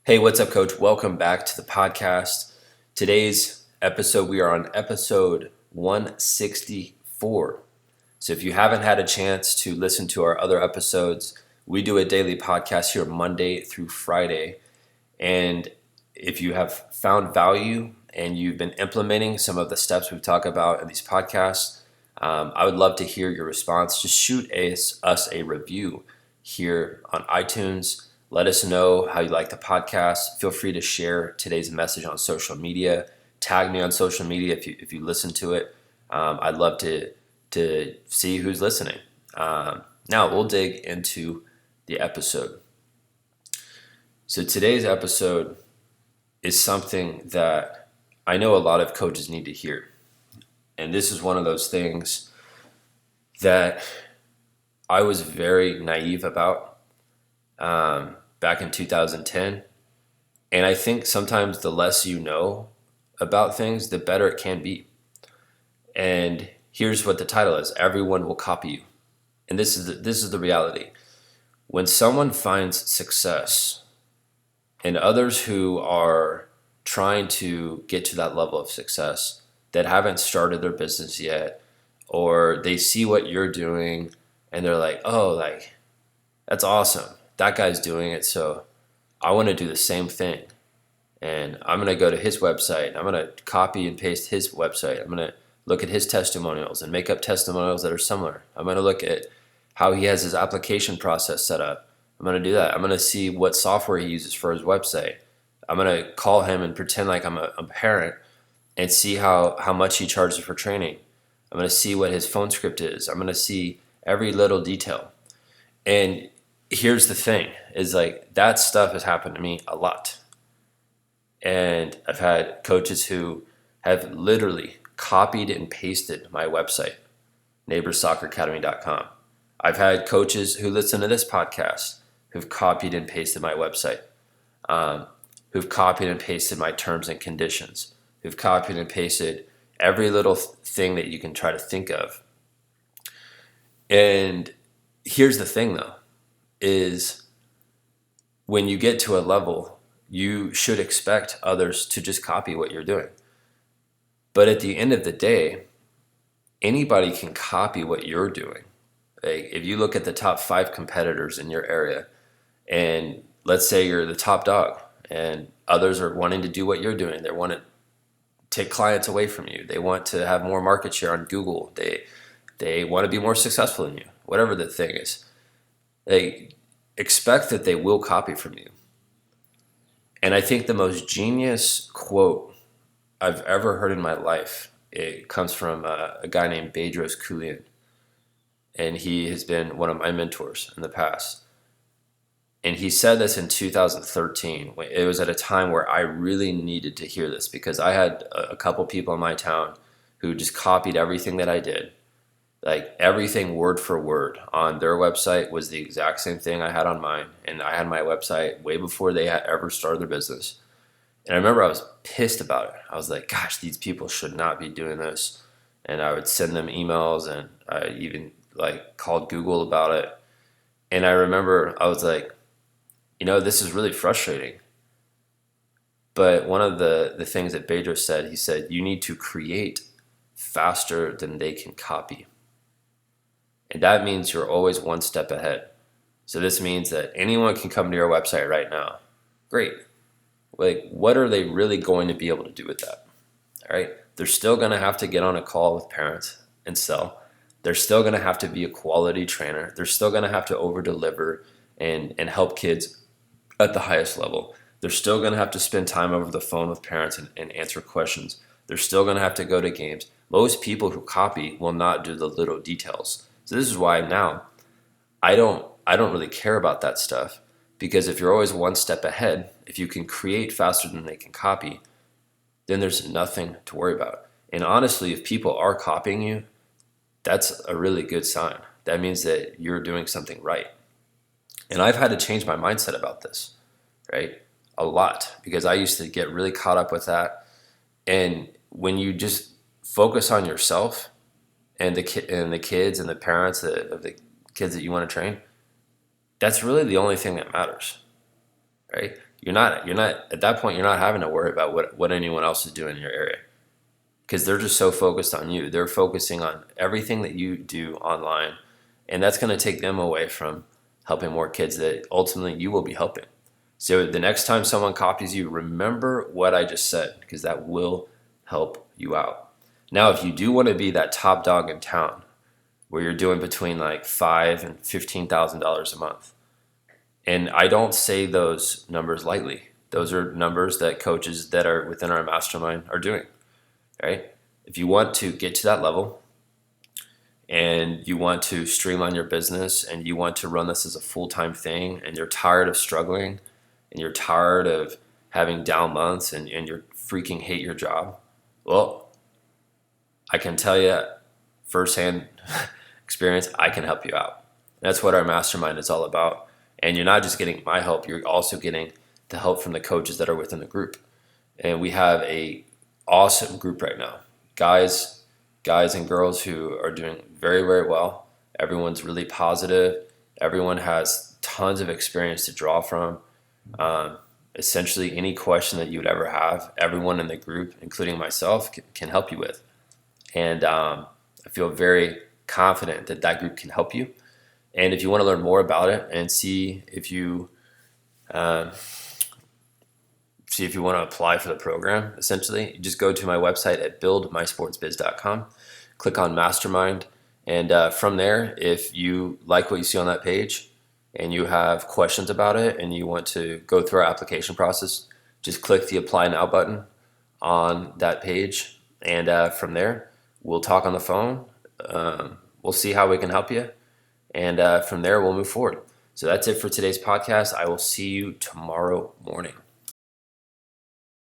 Hey, what's up, coach? Welcome back to the podcast. Today's episode, we are on episode 164. So if you haven't had a chance to listen to our other episodes, we do a daily podcast here Monday through Friday. And if you have found value and you've been implementing some of the steps we've talked about in these podcasts, I would love to hear your response. Just shoot us a review here on iTunes. Let us know how you like the podcast. Feel free to share today's message on social media. Tag me on social media if you listen to it. I'd love to see who's listening. Now we'll dig into the episode. So today's episode is something that I know a lot of coaches need to hear. And this is one of those things that I was very naive about back in 2010. And I think sometimes the less you know about things, the better it can be. And here's what the title is: Everyone will copy you. And this is the reality. When someone finds success and others who are trying to get to that level of success that haven't started their business yet, or they see what you're doing and they're like, oh, like, that's awesome. That guy's doing it, so I want to do the same thing. And I'm going to go to his website. I'm going to copy and paste his website. I'm going to look at his testimonials and make up testimonials that are similar. I'm going to look at how he has his application process set up. I'm going to do that. I'm going to see what software he uses for his website. I'm going to call him and pretend like I'm a parent and see how much he charges for training. I'm going to see what his phone script is. I'm going to see every little detail. And here's the thing, is like that stuff has happened to me a lot. And I've had coaches who have literally copied and pasted my website, naberssocceracademy.com. I've had coaches who listen to this podcast who've copied and pasted my website, who've copied and pasted my terms and conditions, who've copied and pasted every little thing that you can try to think of. And here's the thing, though, is when you get to a level, you should expect others to just copy what you're doing. But at the end of the day, anybody can copy what you're doing. Like, if you look at the top 5 competitors in your area, and let's say you're the top dog, and others are wanting to do what you're doing. They want to take clients away from you. They want to have more market share on Google. They want to be more successful than you, whatever the thing is. They expect that they will copy from you. And I think the most genius quote I've ever heard in my life, it comes from a guy named Bedros Keuilian. And he has been one of my mentors in the past. And he said this in 2013. It was at a time where I really needed to hear this, because I had a couple people in my town who just copied everything that I did. Like, everything word for word on their website was the exact same thing I had on mine. And I had my website way before they had ever started their business. And I remember I was pissed about it. I was like, gosh, these people should not be doing this. And I would send them emails, and I even called Google about it. And I remember I was like, this is really frustrating. But one of the things that Bedros said, he said, you need to create faster than they can copy. And that means you're always one step ahead. So this means that anyone can come to your website right now. Great. Like, what are they really going to be able to do with that? All right. They're still going to have to get on a call with parents and sell. They're still going to have to be a quality trainer. They're still going to have to over deliver and help kids at the highest level. They're still going to have to spend time over the phone with parents and answer questions. They're still going to have to go to games. Most people who copy will not do the little details. So this is why now I don't really care about that stuff, because if you're always one step ahead, if you can create faster than they can copy, then there's nothing to worry about. And honestly, if people are copying you, that's a really good sign. That means that you're doing something right. And I've had to change my mindset about this, right? A lot, because I used to get really caught up with that. And when you just focus on yourself and the kids and the parents of the kids that you want to train, that's really the only thing that matters. right? You're not at that point, you're not having to worry about what anyone else is doing in your area, because they're just so focused on you. They're focusing on everything that you do online, and that's going to take them away from helping more kids that ultimately you will be helping. So the next time someone copies you, remember what I just said, because that will help you out. Now, if you do want to be that top dog in town, where you're doing between like $5,000 and $15,000 a month, and I don't say those numbers lightly. Those are numbers that coaches that are within our mastermind are doing, right? If you want to get to that level and you want to streamline your business and you want to run this as a full-time thing, and you're tired of struggling and you're tired of having down months and you freaking hate your job, well, I can tell you firsthand experience, I can help you out. That's what our mastermind is all about. And you're not just getting my help, you're also getting the help from the coaches that are within the group. And we have a awesome group right now. Guys and girls who are doing very, very well. Everyone's really positive. Everyone has tons of experience to draw from. Essentially, any question that you would ever have, everyone in the group, including myself, can help you with. And I feel very confident that that group can help you. And if you want to learn more about it and see if you want to apply for the program, essentially, you just go to my website at buildmysportsbiz.com, click on Mastermind, and from there, if you like what you see on that page and you have questions about it and you want to go through our application process, just click the Apply Now button on that page, and from there, we'll talk on the phone. We'll see how we can help you, and from there, we'll move forward. So that's it for today's podcast. I will see you tomorrow morning.